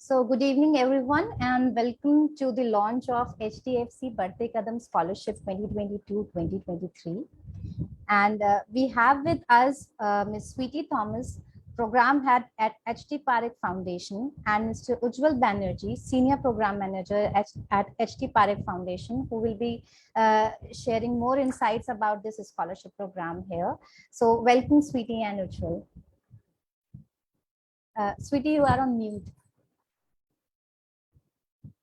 So good evening, everyone, and welcome to the launch of HDFC Badhte Kadam Scholarship 2022-2023. And we have with us Ms. Sweetie Thomas, Program Head at HD Parekh Foundation, and Mr. Ujjwal Banerjee, Senior Program Manager at HD Parekh Foundation, who will be sharing more insights about this scholarship program here. So welcome, Sweetie and Ujjwal. Sweetie, you are on mute.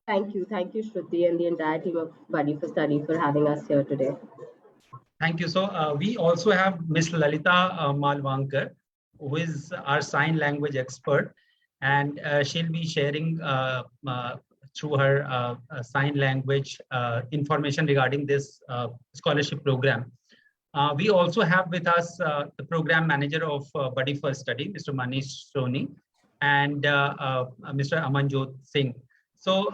Thank you, Shruti, and the entire team of Buddy for Study for having us here today. Thank you. So we also have Ms. Lalita Malwankar, who is our sign language expert, and she'll be sharing through her sign language information regarding this scholarship program. We also have with us the program manager of Buddy for Study, Mr. Manish Soni, and Mr. Amanjot Singh. So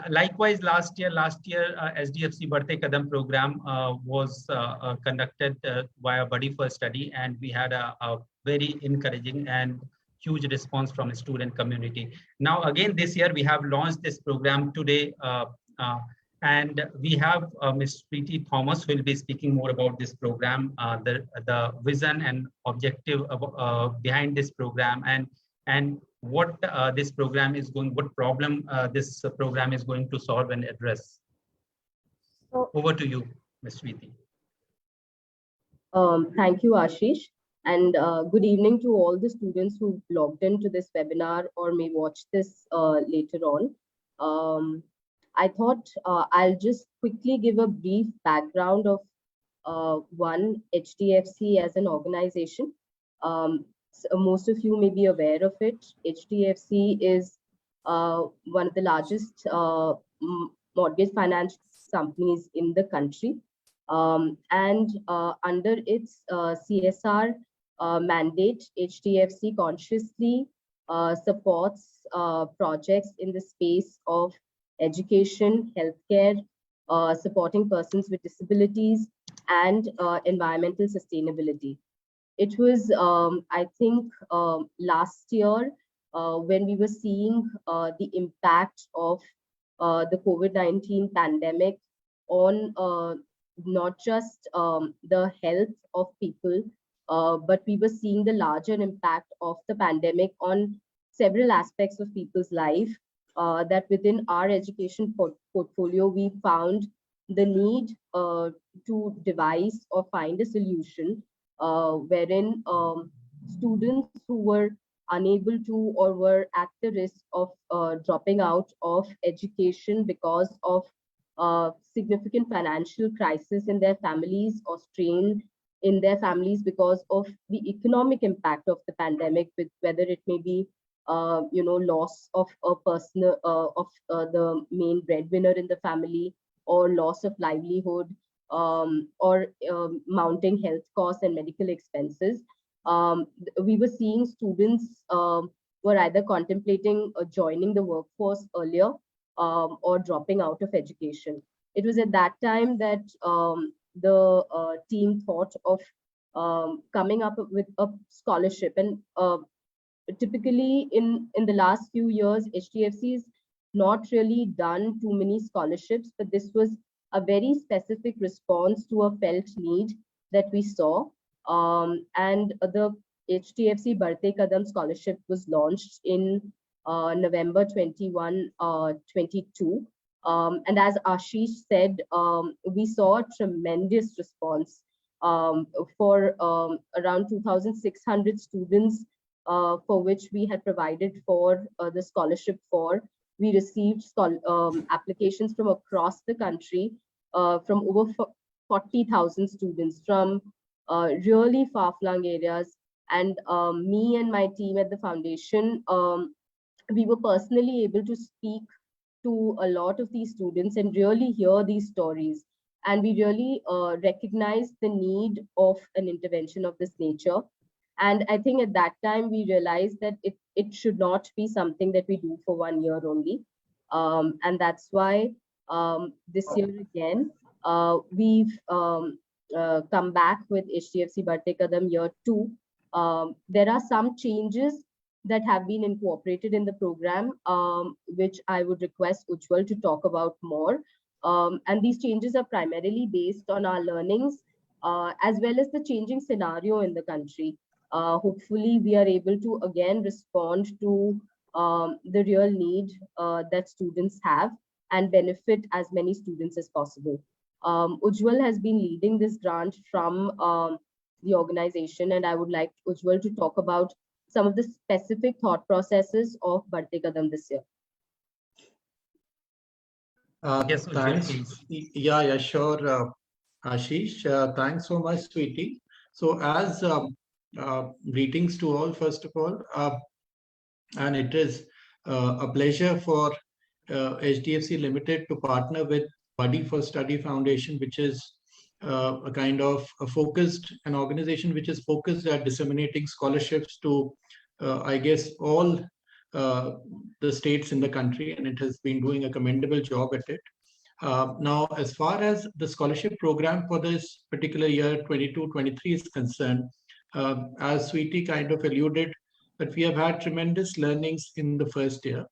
likewise, last year SDFC Badhte Kadam program was conducted via Buddy for Study, and we had a very encouraging and huge response from the student community. Now again this year we have launched this program today, and we have Ms. Sweetie Thomas, who will be speaking more about this program, the vision and objective behind this program, and what this program is going, what problem this program is going to solve and address. So, over to you, Ms. Sweetie. Thank you, Ashish, and good evening to all the students who logged into this webinar or may watch this later on. I thought I'll just quickly give a brief background of one HDFC as an organization. So most of you may be aware of it. HDFC is one of the largest mortgage finance companies in the country. And under its CSR mandate, HDFC consciously supports projects in the space of education, healthcare, supporting persons with disabilities, and environmental sustainability. It was, I think, last year when we were seeing the impact of the COVID-19 pandemic on not just the health of people, but we were seeing the larger impact of the pandemic on several aspects of people's life, that within our education portfolio, we found the need to devise or find a solution wherein students who were unable to or were at the risk of dropping out of education because of significant financial crisis in their families or strain in their families because of the economic impact of the pandemic, with whether it may be loss of a person of the main breadwinner in the family, or loss of livelihood, or mounting health costs and medical expenses. We were seeing students were either contemplating joining the workforce earlier or dropping out of education. It was at that time that the team thought of coming up with a scholarship. And typically in the last few years, HDFC's not really done too many scholarships, but this was a very specific response to a felt need that we saw. And the HDFC Badhte Kadam Scholarship was launched in November 22. And as Ashish said, we saw a tremendous response for around 2,600 students for which we had provided for the scholarship for. We received applications from across the country, from over 40,000 students from really far-flung areas. And me and my team at the foundation, we were personally able to speak to a lot of these students and really hear these stories. And we really recognized the need of an intervention of this nature. And I think at that time, we realized that it should not be something that we do for 1 year only. And that's why this year again, we've come back with HDFC Badhte Kadam year 2. There are some changes, that have been incorporated in the program, which I would request Ujjwal to talk about more. And these changes are primarily based on our learnings, as well as the changing scenario in the country. Hopefully, we are able to again respond to the real need that students have and benefit as many students as possible. Ujjwal has been leading this grant from the organization, and I would like Ujjwal to talk about some of the specific thought processes of Badhte Kadam this year. Yes, Ujjwal, Thanks. please. Yeah, sure, Ashish. Thanks so much, sweetie. So, as greetings to all, first of all, and it is a pleasure for HDFC Limited to partner with Buddy for Study Foundation, which is a kind of an organization which is focused at disseminating scholarships to, I guess, all the states in the country, and it has been doing a commendable job at it. Now, as far as the scholarship program for this particular year 22-23 is concerned, as Sweetie kind of alluded, that we have had tremendous learnings in the first year.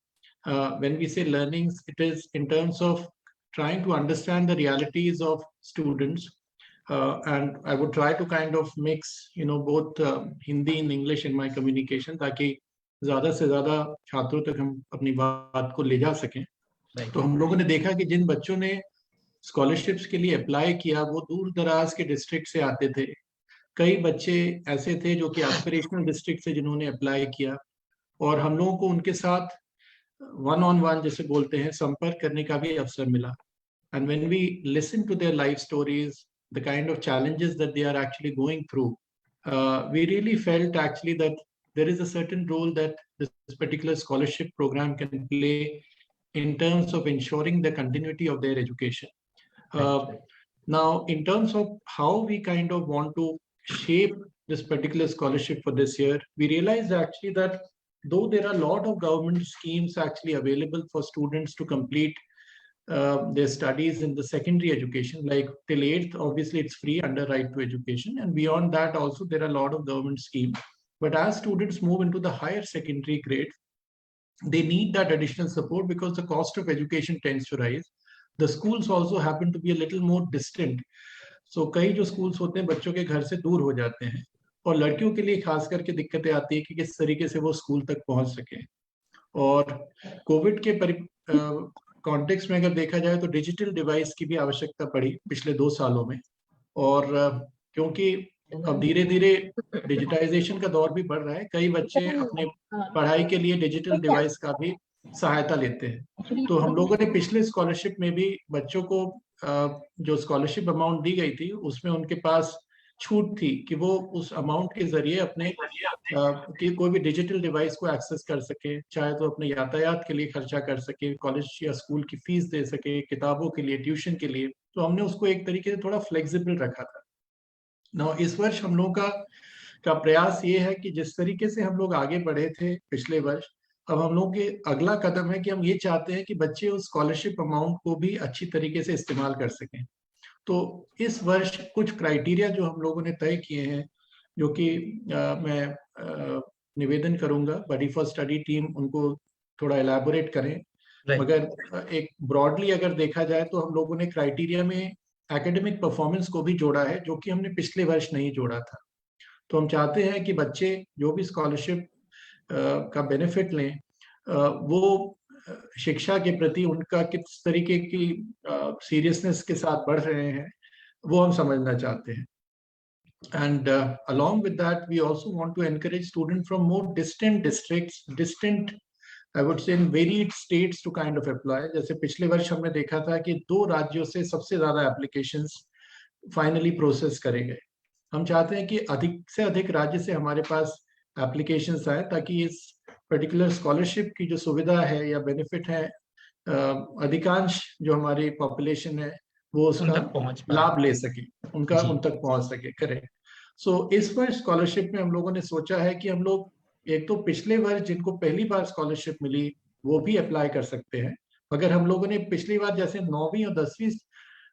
When we say learnings, it is in terms of trying to understand the realities of students. And I would try to kind of mix, both Hindi and English in my communication, ताकि ज़्यादा से ज़्यादा छात्रों तक हम अपनी बात को ले जा सकें. तो हम लोगों ने देखा कि जिन बच्चों ने स्कॉलरशिप्स के लिए अप्लाई किया वो दूर दराज के डिस्ट्रिक्ट से आते थे. कई बच्चे ऐसे थे जो कि एस्पिरेशनल डिस्ट्रिक्ट से जिन्होंने अप्लाई किया, और हम लोगों को उनके साथ वन ऑन वन जैसे बोलते हैं संपर्क करने का भी अवसर मिला. And when we listen to their life stories, the kind of challenges that they are actually going through, we really felt actually that there is a certain role that this particular scholarship program can play in terms of ensuring the continuity of their education. Now, in terms of how we kind of want to shape this particular scholarship for this year, we realized actually that though there are a lot of government schemes actually available for students to complete their studies in the secondary education, like till 8th, obviously it's free under right to education. And beyond that also, there are a lot of government schemes. But as students move into the higher secondary grade, they need that additional support because the cost of education tends to rise. The schools also happen to be a little more distant. So कई जो schools होते हैं बच्चों के घर से दूर हो जाते हैं, और लड़कियों के लिए खास करके दिक्कतें आती है कि किस तरीके से वो स्कूल तक पहुंच सके. और कोविड के कॉन्टेक्स्ट में अगर देखा जाए तो डिजिटल डिवाइस की भी आवश्यकता पड़ी पिछले 2 सालों में. और क्योंकि अब धीरे धीरे डिजिटाइजेशन का दौर भी बढ़ रहा है, कई बच्चे अपने पढ़ाई के लिए डिजिटल डिवाइस का भी सहायता लेते हैं. तो हम लोगों ने पिछले स्कॉलरशिप में भी बच्चों को जो स्कॉलरशिप अमाउंट दी गई थी उसमें उनके पास छूट थी कि वो उस अमाउंट के जरिए अपने कोई भी डिजिटल डिवाइस को एक्सेस कर सके, चाहे तो अपने यातायात के लिए खर्चा कर सके, कॉलेज या स्कूल की फीस दे सके, किताबों के लिए, ट्यूशन के लिए. तो हमने उसको एक तरीके से थोड़ा फ्लेक्सिबल रखा था. ना इस वर्ष हम लोगों का प्रयास ये है कि जिस तरीके से हम लोग आगे बढ़े थे पिछले वर्ष, अब हम लोग के अगला कदम है कि हम ये चाहते हैं कि बच्चे उस स्कॉलरशिप अमाउंट को भी अच्छी तरीके से इस्तेमाल कर सकें. तो इस वर्ष कुछ क्राइटेरिया जो हम लोगों ने तय किए हैं, जो कि मैं निवेदन करूंगा बडी फॉर स्टडी टीम उनको थोड़ा एलैबोरेट करें. मगर एक ब्रॉडली अगर देखा जाए तो हम लोगों ने क्राइटेरिया में एकेडमिक परफॉर्मेंस को भी जोड़ा है, जो कि हमने पिछले वर्ष नहीं जोड़ा था. तो हम चाहते हैं कि बच्चे जो भी स्कॉलरशिप का बेनिफिट लें, वो शिक्षा के प्रति उनका किस तरीके की सीरियसनेस के साथ बढ़ रहे हैं वो हम समझना चाहते हैं. And along with that, we also want to encourage students from more distant districts, I would say in varied states to kind of apply. जैसे पिछले वर्ष हमने देखा था कि 2 राज्यों से सबसे ज्यादा एप्लीकेशंस फाइनली प्रोसेस करे गए. हम चाहते हैं कि अधिक से अधिक राज्य से हमारे पास एप्लीकेशंस आए, ताकि इस पर्टिकुलर स्कॉलरशिप की जो सुविधा है या बेनिफिट है, अधिकांश जो हमारी पॉपुलेशन है वो उसका लाभ ले सके, उन तक पहुंच सके. करें. सो इस वर्ष स्कॉलरशिप में हम लोगों ने सोचा है कि हम लोग एक तो पिछले वर्ष जिनको पहली बार स्कॉलरशिप मिली वो भी अप्लाई कर सकते हैं, मगर हम लोगों ने पिछली बार जैसे 9वीं और 10वीं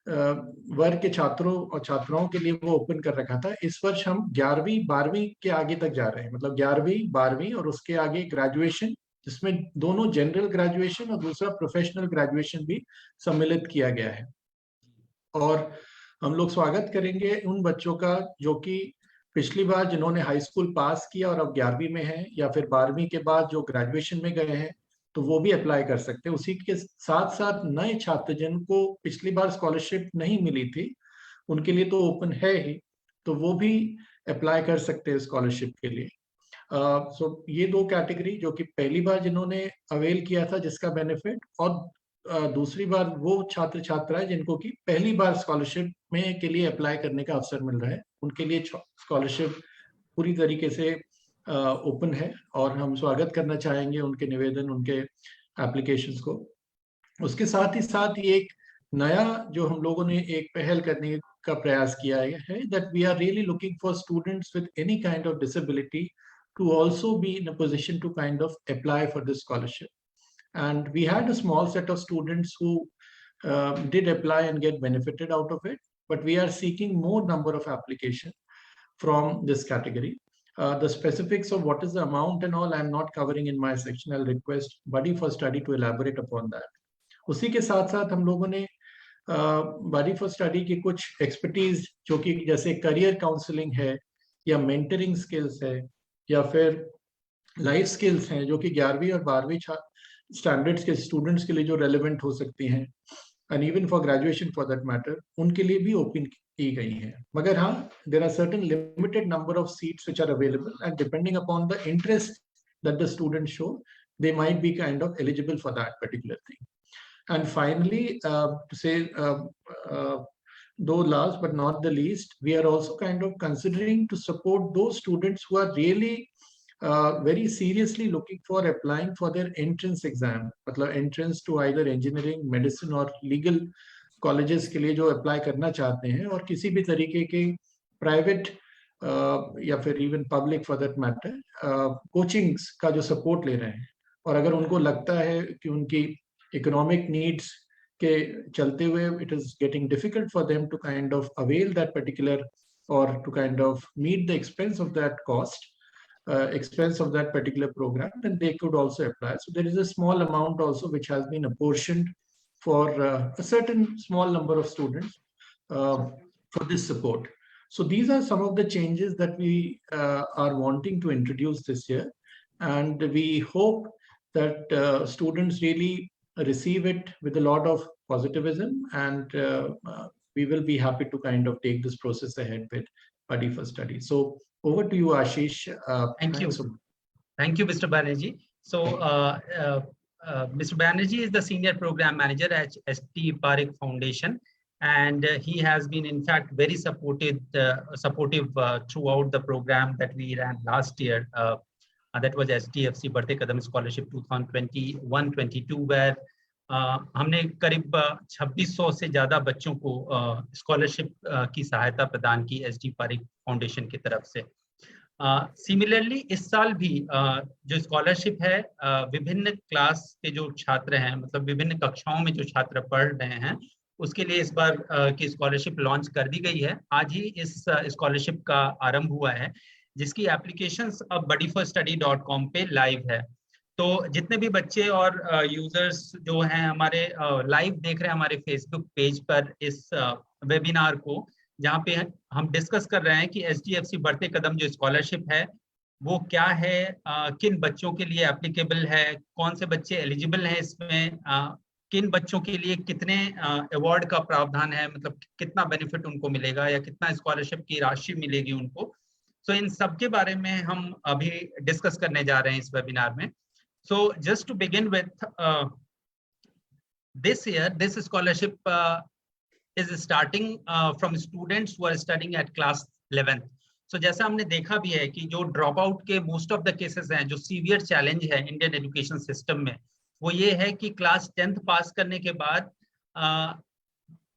वर्ग के छात्रों और छात्राओं के लिए वो ओपन कर रखा था। इस वर्ष हम 11वीं 12वीं के आगे तक जा रहे हैं, मतलब 11वीं 12वीं और उसके आगे ग्रेजुएशन, जिसमें दोनों जनरल ग्रेजुएशन और दूसरा प्रोफेशनल ग्रेजुएशन भी सम्मिलित किया गया है। और हम लोग स्वागत करेंगे उन बच्चों का जो कि पिछली बार जिन्होंने हाई स्कूल पास किया और अब 11वीं में हैं, या फिर 12वीं के बाद जो ग्रेजुएशन में गए हैं, तो वो भी अप्लाई कर सकते हैं। उसी के साथ साथ नए छात्र जिनको पिछली बार स्कॉलरशिप नहीं मिली थी, उनके लिए तो ओपन है ही, तो वो भी अप्लाई कर सकते हैं स्कॉलरशिप के लिए। सो ये दो कैटेगरी जो कि पहली बार जिन्होंने अवेल किया था जिसका बेनिफिट, और दूसरी बार वो छात्र छात्राएं जिनको कि पहली बार स्कॉलरशिप में के लिए अप्लाई करने का अवसर मिल रहा है, उनके लिए स्कॉलरशिप पूरी तरीके से ओपन है और हम स्वागत करना चाहेंगे उनके निवेदन, उनके एप्लीकेशंस को। उसके साथ ही एक नया जो हम लोगों ने एक पहल करने का प्रयास किया है, that we are really looking for students with any kind of disability to also be in a position to kind of apply for this scholarship. And we had a small set of students who did apply and get benefited out of it, but we are seeking more number of applications from this category. The specifics of what is the amount and all I'm not covering in my section. I'll request Buddy for Study to elaborate upon that. उसी के साथ साथ हम लोगों ने बडी for study की कुछ expertise जो कि जैसे करियर काउंसलिंग है या मेंटरिंग स्किल्स है या फिर लाइफ स्किल्स हैं जो कि 11वीं और 12वीं स्टैंडर्ड्स के स्टूडेंट्स के लिए जो रेलेवेंट हो सकती हैं, and even for graduation for that matter, उनके लिए भी ओपन की गई हैं। मगर हाँ, there are certain limited number of seats which are available and depending upon the interest that the student show, they might be kind of eligible for that particular thing. And finally, to say, though last but not the least, we are also kind of considering to support those students who are really very seriously looking for applying for their entrance exam, मतलब entrance to either engineering, medicine or legal colleges के लिए जो apply करना चाहते हैं, और किसी भी तरीके के private या फिर even public for that matter coachings का जो support ले रहे हैं, और अगर उनको लगता है कि उनकी economic needs के चलते हुए it is getting difficult for them to kind of avail that particular or to kind of meet the expense of that cost, expense of that particular program, then they could also apply. So there is a small amount also which has been apportioned for a certain small number of students for this support. So these are some of the changes that we are wanting to introduce this year, and we hope that students really receive it with a lot of positivism, and we will be happy to kind of take this process ahead with Buddy for Study. So over to you, Ashish. Thank you. Thank you, Mr. Banerjee. So Mr. Banerjee is the Senior Program Manager at ST Parekh Foundation, and he has been in fact very supportive throughout the program that we ran last year. That was HDFC Badhte Kadam Scholarship 2021-22, where हमने करीब 2600 से ज़्यादा बच्चों को scholarship की सहायता प्रदान की एसटी पारेख फाउंडेशन की तरफ से। सिमिलरली इस साल भी जो स्कॉलरशिप है विभिन्न क्लास के जो छात्र हैं, मतलब विभिन्न कक्षाओं में जो छात्र पढ़ रहे हैं, उसके लिए इस बार की स्कॉलरशिप लॉन्च कर दी गई है। आज ही इस स्कॉलरशिप का आरंभ हुआ है, जिसकी एप्लीकेशंस अब buddyforstudy.com पे लाइव है। तो जितने भी बच्चे और यूजर्स जो हैं हमारे लाइव देख रहे हैं हमारे फेसबुक पेज पर इस वेबिनार को, जहाँ पे हम डिस्कस कर रहे हैं कि HDFC बढ़ते कदम जो स्कॉलरशिप है वो क्या है, किन बच्चों के लिए एप्लीकेबल है, कौन से बच्चे एलिजिबल हैं इसमें, किन बच्चों के लिए कितने अवार्ड का प्रावधान है, मतलब कितना बेनिफिट उनको मिलेगा या कितना स्कॉलरशिप की राशि मिलेगी उनको। सो इन सब के बारे में हम अभी डिस्कस करने जा रहे हैं इस वेबिनार में। So just to begin with this year, this scholarship is starting from students who are studying at class 11th। सो जैसा हमने देखा भी है कि जो ड्रॉप आउट के मोस्ट ऑफ द केसेस हैं, जो सीवियर चैलेंज है इंडियन एजुकेशन सिस्टम में, वो ये है कि क्लास 10th पास करने के बाद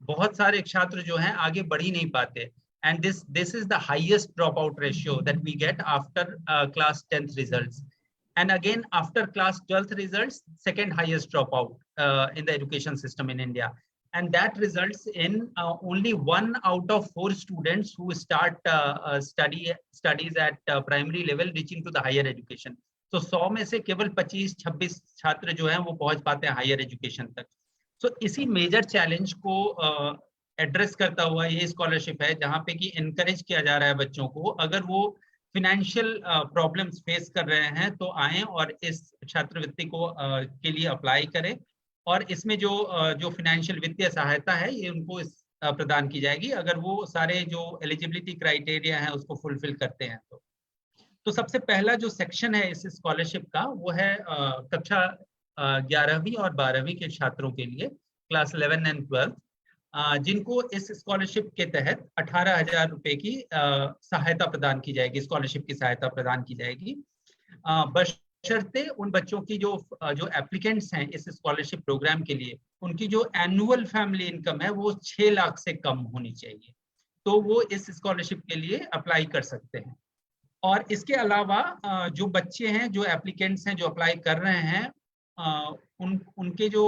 बहुत सारे छात्र जो हैं आगे बढ़ ही नहीं पाते। And this is the highest dropout ratio that we get after class 10th results, and again after class 12th results, second highest dropout in the education system in India. and that results in only 1 out of 4 students who start studies at primary level reaching to the higher education. तो 100 में से केवल 25-26 छात्र जो हैं वो पहुंच पाते हैं हायर एजुकेशन तक. सो इसी मेजर चैलेंज को एड्रेस करता हुआ ये स्कॉलरशिप है, जहाँ पे कि इनकरेज किया जा रहा है बच्चों को, अगर वो फिनेंशियल प्रॉब्लम्स फेस कर रहे हैं तो आए और इस छात्रवृत्ति को के लिए अप्लाई करें, और इसमें जो फाइनेंशियल वित्तीय सहायता है ये उनको प्रदान की जाएगी अगर वो सारे जो एलिजिबिलिटी क्राइटेरिया हैं उसको फुलफिल करते हैं. तो सबसे पहला जो सेक्शन है इस स्कॉलरशिप का वो है कक्षा 11वीं और 12वीं के छात्रों के लिए, क्लास 11 एंड 12, जिनको इस स्कॉलरशिप के तहत 18,000 रुपए की सहायता प्रदान की जाएगी, स्कॉलरशिप की सहायता प्रदान की जाएगी, बशर्ते उन बच्चों की जो एप्लीकेंट्स हैं इस स्कॉलरशिप प्रोग्राम के लिए, उनकी जो एनुअल फैमिली इनकम है वो 6 लाख से कम होनी चाहिए, तो वो इस स्कॉलरशिप के लिए अप्लाई कर सकते हैं. और इसके अलावा जो बच्चे हैं, जो एप्लीकेंट्स हैं, जो अप्लाई कर रहे हैं, उनके जो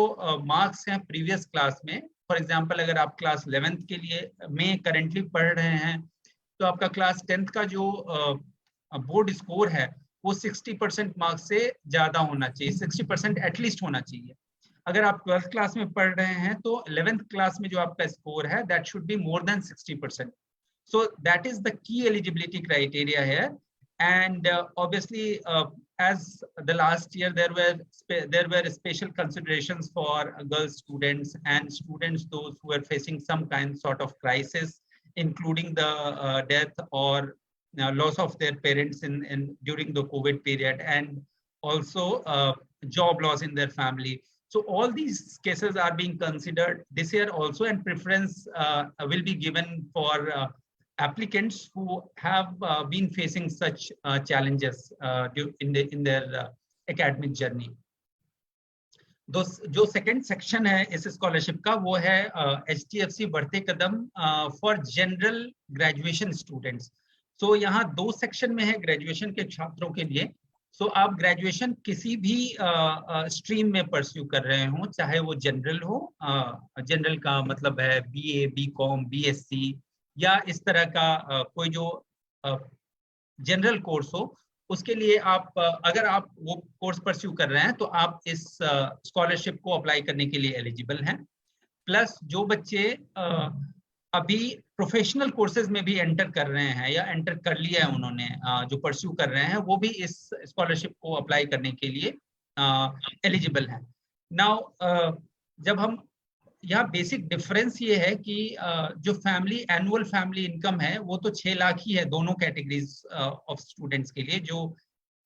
मार्क्स हैं प्रीवियस क्लास में, फॉर एग्जांपल अगर आप क्लास 11th के लिए में करेंटली पढ़ रहे हैं तो आपका क्लास 10th का जो बोर्ड स्कोर है वो 60% मार्क्स से ज़्यादा होना चाहिए, 60% एटलीस्ट होना चाहिए. अगर आप 12th क्लास में पढ़ रहे हैं तो 11th क्लास में जो आपका स्कोर है that should be more than 60%. So that is the key eligibility criteria here, and obviously as the last year there were special considerations for girl students and students those who were facing some sort of crisis, including the death or loss of their parents in during the COVID period, and also job loss in their family. So all these cases are being considered this year also, and preference will be given for applicants who have been facing such challenges in their academic journey. जो second section है इस scholarship का वो है HDFC Badhte Kadam for general graduation students. सो यहाँ 2 section में है graduation के छात्रों के लिए. सो आप ग्रेजुएशन किसी भी स्ट्रीम में परस्यू कर रहे हो, चाहे वो जनरल हो, जनरल का मतलब है BA, BCom, BSc या इस तरह का कोई जो जनरल कोर्स हो, उसके लिए आप अगर आप वो कोर्स परस्यू कर रहे हैं तो आप इस स्कॉलरशिप को अप्लाई करने के लिए एलिजिबल हैं. प्लस जो बच्चे अभी प्रोफेशनल कोर्सेज में भी एंटर कर रहे हैं या एंटर कर लिया है उन्होंने, जो परस्यू कर रहे हैं, वो भी इस स्कॉलरशिप को अप्लाई करने के लिए एलिजिबल हैं. नाउ जब हम यहाँ बेसिक डिफरेंस ये है कि जो एनुअल फैमिली इनकम है वो तो 6 लाख ही है दोनों कैटेगरीज ऑफ स्टूडेंट्स के लिए, जो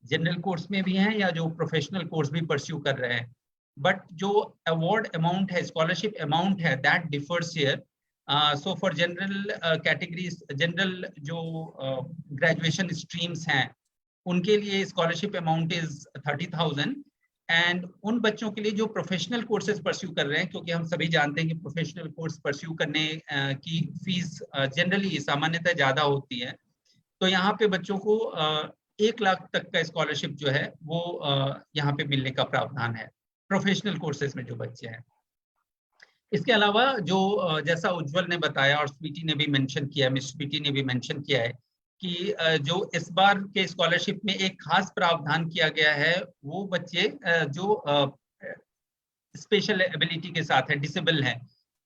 जनरल कोर्स में भी हैं या जो प्रोफेशनल कोर्स भी परस्यू कर रहे हैं. बट जो अवार्ड अमाउंट है, स्कॉलरशिप अमाउंट है, that differs here. So for general categories, general जो ग्रेजुएशन स्ट्रीम्स हैं उनके लिए स्कॉलरशिप अमाउंट इज 30,000, एंड उन बच्चों के लिए जो प्रोफेशनल कोर्सेज परस्यू कर रहे हैं, क्योंकि हम सभी जानते हैं कि प्रोफेशनल कोर्स परस्यू करने की फीस जनरली सामान्यतः ज़्यादा होती है, तो यहाँ पे बच्चों को 1 लाख तक का स्कॉलरशिप जो है वो यहाँ पे मिलने का प्रावधान है प्रोफेशनल कोर्सेज में जो बच्चे हैं. इसके अलावा जो जैसा उज्जवल ने बताया और स्वीटी ने भी मेंशन किया, मिस स्वीटी ने भी मेंशन किया है कि जो इस बार के स्कॉलरशिप में एक खास प्रावधान किया गया है, वो बच्चे जो स्पेशल एबिलिटी के साथ है, डिसेबल हैं,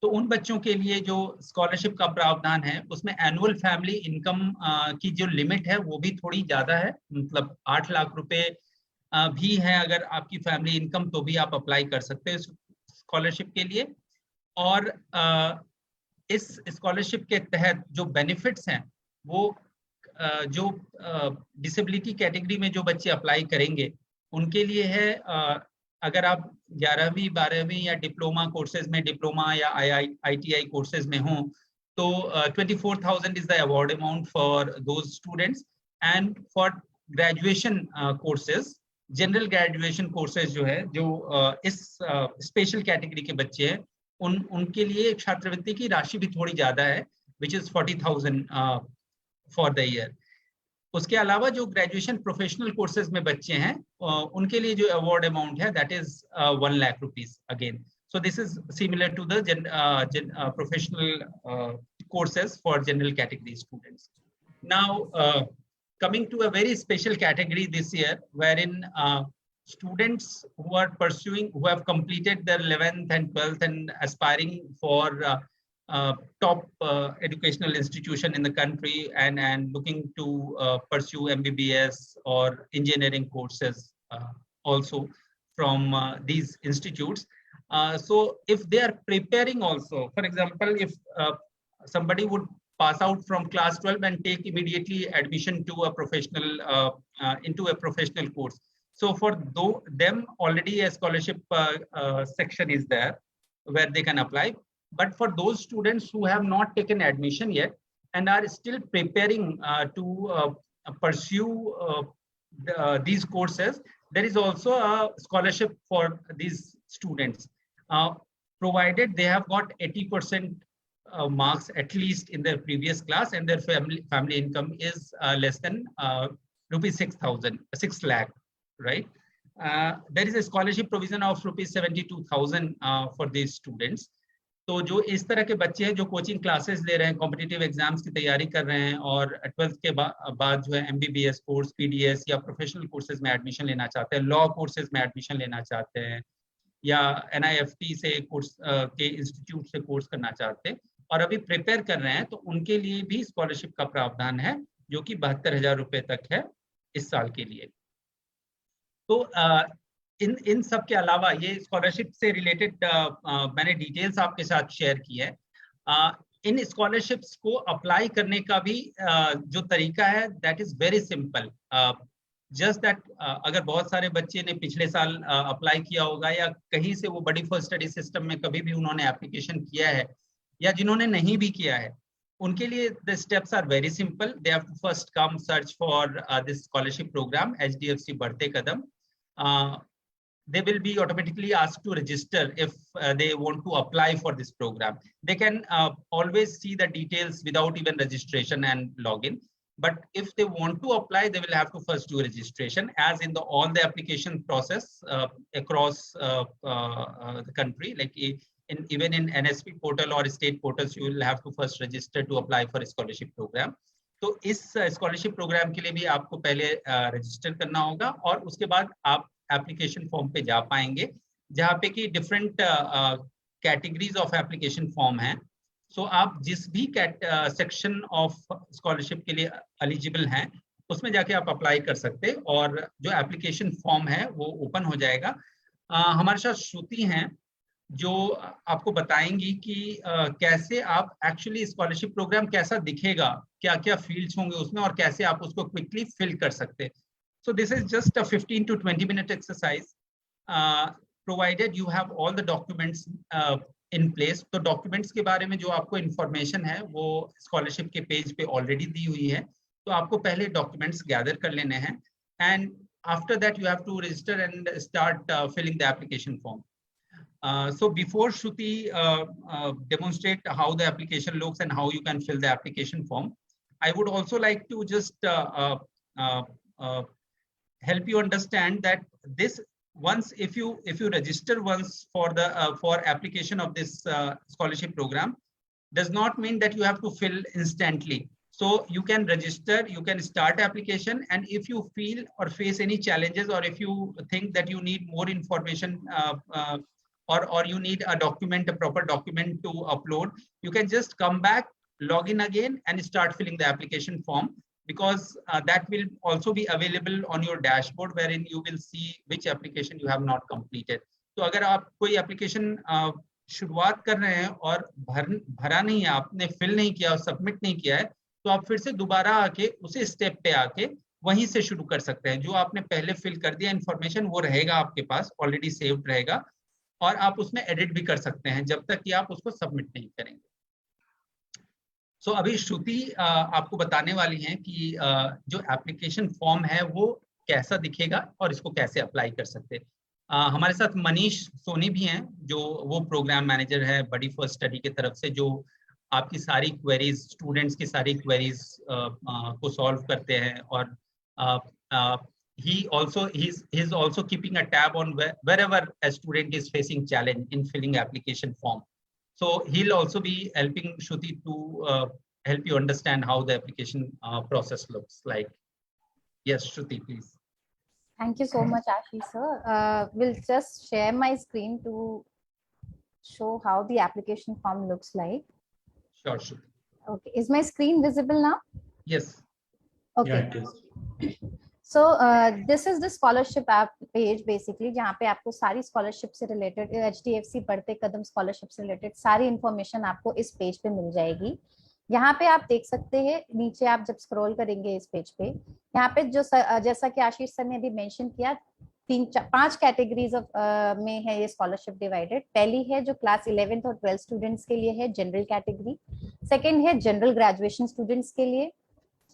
तो उन बच्चों के लिए जो स्कॉलरशिप का प्रावधान है उसमें एनुअल फैमिली इनकम की जो लिमिट है वो भी थोड़ी ज़्यादा है, मतलब 8 लाख रुपए भी है अगर आपकी फैमिली इनकम, तो भी आप अप्लाई कर सकते हैं स्कॉलरशिप के लिए. और इस स्कॉलरशिप के तहत जो बेनिफिट्स हैं वो जो डिसेबिलिटी कैटेगरी में जो बच्चे अप्लाई करेंगे उनके लिए है. अगर आप 11वीं 12वीं या डिप्लोमा कोर्सेज में, डिप्लोमा या ITI कोर्सेज में हों, तो 24,000 is the award amount for those students. And for graduation courses, general graduation courses जो है, जो इस स्पेशल कैटेगरी के बच्चे हैं, उनके लिए छात्रवृत्ति की राशि भी थोड़ी ज़्यादा है, which is 40,000 for the year. उसके अलावा जो ग्रेजुएशन प्रोफेशनल कोर्सेज में बच्चे हैं उनके लिए जो अवार्ड अमाउंट है that is 1 lakh rupees again. So this is similar to the professional courses for general category students. Now, coming to a very special category this year, wherein students who are pursuing, who have completed their 11th and 12th and aspiring for top educational institution in the country and looking to pursue MBBS or engineering courses also from these institutes. So if they are preparing also, for example, if somebody would pass out from class 12 and take immediately admission to a professional into a professional course. So for them already a scholarship section is there where they can apply. But for those students who have not taken admission yet and are still preparing to pursue these courses, there is also a scholarship for these students, provided they have got 80% marks at least in their previous class and their family income is less than rupees 6 lakh, right? There is a scholarship provision of rupees 72,000 for these students. तो जो इस तरह के बच्चे हैं जो coaching classes ले रहे हैं, कॉम्पिटिटिव एग्जाम्स की तैयारी कर रहे हैं और 12th के बाद जो है MBBS कोर्स, PDS या प्रोफेशनल कोर्सेज में एडमिशन लेना चाहते हैं, लॉ कोर्सेज में एडमिशन लेना चाहते हैं या NIFT से कोर्स के इंस्टीट्यूट से कोर्स करना चाहते हैं और अभी प्रिपेयर कर रहे हैं, तो उनके लिए भी स्कॉलरशिप का प्रावधान है जो कि 72,000 रुपए तक है इस साल के लिए। तो इन सब के अलावा ये स्कॉलरशिप से रिलेटेड मैंने डिटेल्स आपके साथ शेयर की है। इन स्कॉलरशिप्स को अप्लाई करने का भी जो तरीका है that is very simple. Just that अगर बहुत सारे बच्चे ने पिछले साल अप्लाई किया होगा या कहीं से वो बड़ी फर्स्ट स्टडी सिस्टम में कभी भी उन्होंने एप्लीकेशन किया है या जिन्होंने नहीं भी किया है, उनके लिए the steps are very simple. They have to first come search for this scholarship program HDFC Badhte Kadam. They will be automatically asked to register if they want to apply for this program. They can always see the details without even registration and login. But if they want to apply, they will have to first do registration, as in all the application process across the country. Like even in NSP portal or state portals, you will have to first register to apply for a scholarship program. तो इस scholarship programme के लिए भी आपको पहले register करना होगा और उसके बाद आप एप्लीकेशन फॉर्म पे जा पाएंगे, जहाँ पे कि different categories of application form हैं। सो आप जिस भी सेक्शन ऑफ स्कॉलरशिप के लिए एलिजिबल हैं उसमें जाके आप अप्लाई कर सकते हैं और जो एप्लीकेशन फॉर्म है वो ओपन हो जाएगा। हमारे साथ श्रुति हैं जो आपको बताएंगी कि कैसे आप एक्चुअली स्कॉलरशिप प्रोग्राम कैसा दिखेगा, क्या क्या फील्ड्स होंगे उसमें और कैसे आप उसको क्विकली फिल कर सकते हैं। So this is just a 15 to 20 minute exercise, provided you have all the documents in place. तो documents के बारे में जो आपको information है वो scholarship के पेज पे already दी हुई है, तो आपको पहले documents gather कर लेने हैं and after that you have to register and start filling the application form. So before Shruti demonstrate how the application looks and how you can fill the application form, I would also like to just help you understand that this once if you register once for the for application of this scholarship program does not mean that you have to fill instantly. So you can register, you can start application, and if you feel or face any challenges or if you think that you need more information or you need a document, a proper document to upload, you can just come back, log in again and start filling the application form, because that will also be available on your dashboard wherein you will see which application you have not completed. तो अगर आप कोई application शुरुआत कर रहे हैं और भरा नहीं है, आपने fill नहीं किया और submit नहीं किया है, तो आप फिर से दोबारा आके उसी step पे आके वहीं से शुरू कर सकते हैं। जो आपने पहले fill कर दिया information वो रहेगा आपके पास, already saved रहेगा और आप उसमें edit भी कर सकते हैं जब तक कि आप उसको submit नहीं करेंगे। सो अभी श्रुति आपको बताने वाली हैं कि जो एप्लीकेशन फॉर्म है वो कैसा दिखेगा और इसको कैसे अप्लाई कर सकते हैं। हमारे साथ मनीष सोनी भी हैं जो वो प्रोग्राम मैनेजर है बड़ी फर्स्ट स्टडी की तरफ से, जो आपकी सारी क्वेरीज, स्टूडेंट्स की सारी क्वेरीज को सॉल्व करते हैं और he's also keeping a tab on wherever a student is facing challenge in filling application form. So he'll also be helping Shruti to help you understand how the application process looks like. Yes, Shruti, please. Thank you so much, Ashish sir. We'll just share my screen to show how the application form looks like. Sure, Shruti. Okay, is my screen visible now? Yes. Okay. Yeah, it is. So this is the scholarship app page basically, जहाँ पे आपको सारी scholarship से related HDFC Badhte कदम scholarship से related सारी information आपको इस page पे मिल जाएगी। यहाँ पे आप देख सकते हैं, नीचे आप जब स्क्रॉल करेंगे इस पेज पे, यहाँ पे जो जैसा कि आशीष सर ने अभी मेंशन किया, 5 कैटेगरीज में है ये स्कॉलरशिप डिवाइडेड। पहली है जो क्लास 11th और 12th स्टूडेंट्स के लिए है, जनरल कैटेगरी। सेकंड है जनरल ग्रेजुएशन स्टूडेंट्स के लिए।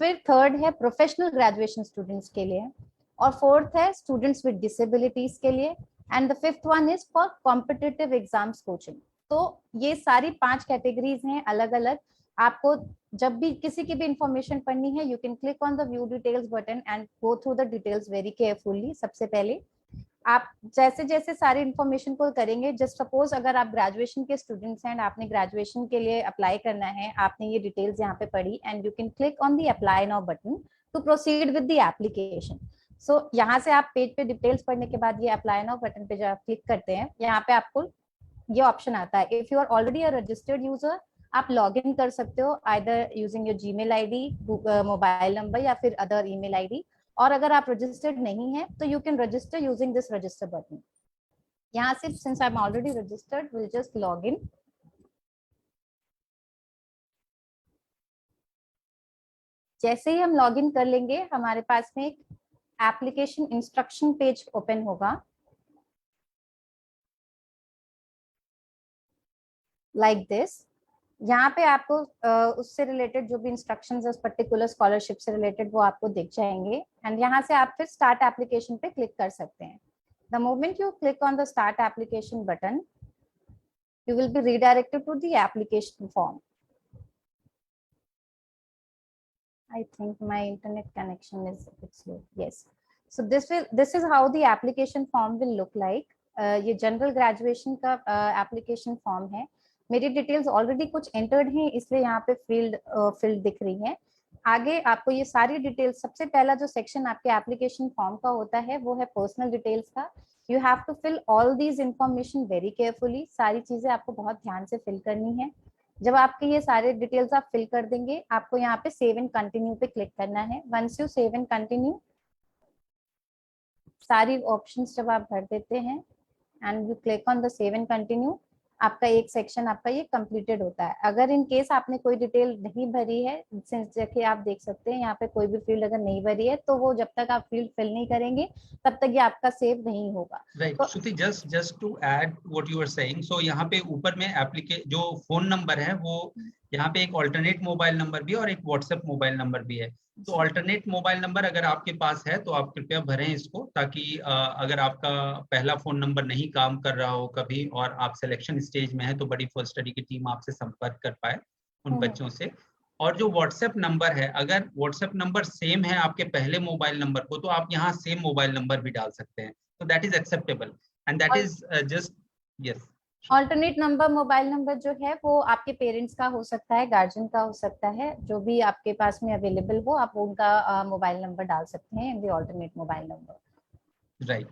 फिर थर्ड है प्रोफेशनल ग्रेजुएशन स्टूडेंट्स के लिए, और फोर्थ है स्टूडेंट्स विद डिसेबिलिटीज के लिए, and the fifth one is for competitive exams coaching. तो ये सारी 5 कैटेगरीज हैं अलग अलग। आपको जब भी किसी की भी इंफॉर्मेशन पढ़नी है, you can click on the view details button and go through the details very carefully. सबसे पहले आप जैसे जैसे सारी इंफॉर्मेशन को करेंगे, जस्ट सपोज अगर आप ग्रेजुएशन के स्टूडेंट्स हैं, आपने ग्रेजुएशन के लिए अप्लाई करना है, आपने ये डिटेल्स यहाँ पे पढ़ी, and you can click on the apply now button to proceed with the application. So यहाँ से आप पेज पे डिटेल्स पढ़ने के बाद ये अप्लाई नाउ बटन पे जब आप क्लिक करते हैं, यहाँ पे आपको ये ऑप्शन आता है, if you are already a registered user, आप लॉग इन कर सकते हो either using your Gmail ID, mobile number या फिर अदर ईमेल आईडी। और अगर आप रजिस्टर्ड नहीं है तो you can register using this register button. यहाँ से since I am already registered, will just log in. जैसे ही हम लॉग इन कर लेंगे, हमारे पास में एक एप्लीकेशन इंस्ट्रक्शन पेज ओपन होगा लाइक दिस। यहाँ पे आपको उससे रिलेटेड जो भी इंस्ट्रक्शंस है उस पर्टिकुलर स्कॉलरशिप से रिलेटेड वो आपको दिख जाएंगे, एंड यहाँ से आप फिर स्टार्ट एप्लीकेशन पे क्लिक कर सकते हैं। The moment you click on the start application button, you will be redirected to the application form. I think my internet connection is a bit slow. Yes. So this is how the application form will look like. ये general graduation का application form है। मेरी details already कुछ entered हैं, इसलिए यहाँ पे field दिख रही है। आगे आपको ये सारी डिटेल्स, सबसे पहला जो सेक्शन आपके एप्लीकेशन फॉर्म का होता है वो है पर्सनल डिटेल्स का। You have to fill all these information very carefully. सारी चीजें आपको बहुत ध्यान से फिल करनी है। जब आपके ये सारे डिटेल्स आप फिल कर देंगे, आपको यहाँ पे सेव एंड कंटिन्यू पे क्लिक करना है। Once you save and continue, सारी ऑप्शंस जब आप भर देते हैं and you click on the save and continue, आपका एक सेक्शन आपका ये कंप्लीटेड होता है। अगर इन केस आपने कोई डिटेल नहीं भरी है, जैसे आप देख सकते हैं यहाँ पे कोई भी फील्ड अगर नहीं भरी है, तो वो जब तक आप फील्ड फिल नहीं करेंगे तब तक ये आपका सेव नहीं होगा। Right Shruti, just to add what you are saying, so यहाँ पे ऊपर में जो फोन नंबर है वो यहाँ पे एक ऑल्टरनेट मोबाइल नंबर भी है और एक व्हाट्सएप मोबाइल नंबर भी है। तो ऑल्टरनेट मोबाइल नंबर अगर आपके पास है तो आप कृपया भरें इसको, ताकि अगर आपका पहला फोन नंबर नहीं काम कर रहा हो कभी और आप सिलेक्शन स्टेज में है, तो बड़ी फर्स्ट स्टडी की टीम आपसे संपर्क कर पाए उन बच्चों से। और जो व्हाट्सएप नंबर है, अगर व्हाट्सएप नंबर सेम है आपके पहले मोबाइल नंबर को, तो आप यहाँ सेम मोबाइल नंबर भी डाल सकते हैं। तो that is acceptable and that is just yes. Alternate number, mobile number जो है वो आपके पेरेंट्स का हो सकता है, गार्जियन का हो सकता है, जो भी आपके पास में अवेलेबल हो, आप उनका मोबाइल नंबर डाल सकते हैं in the alternate mobile number. Right.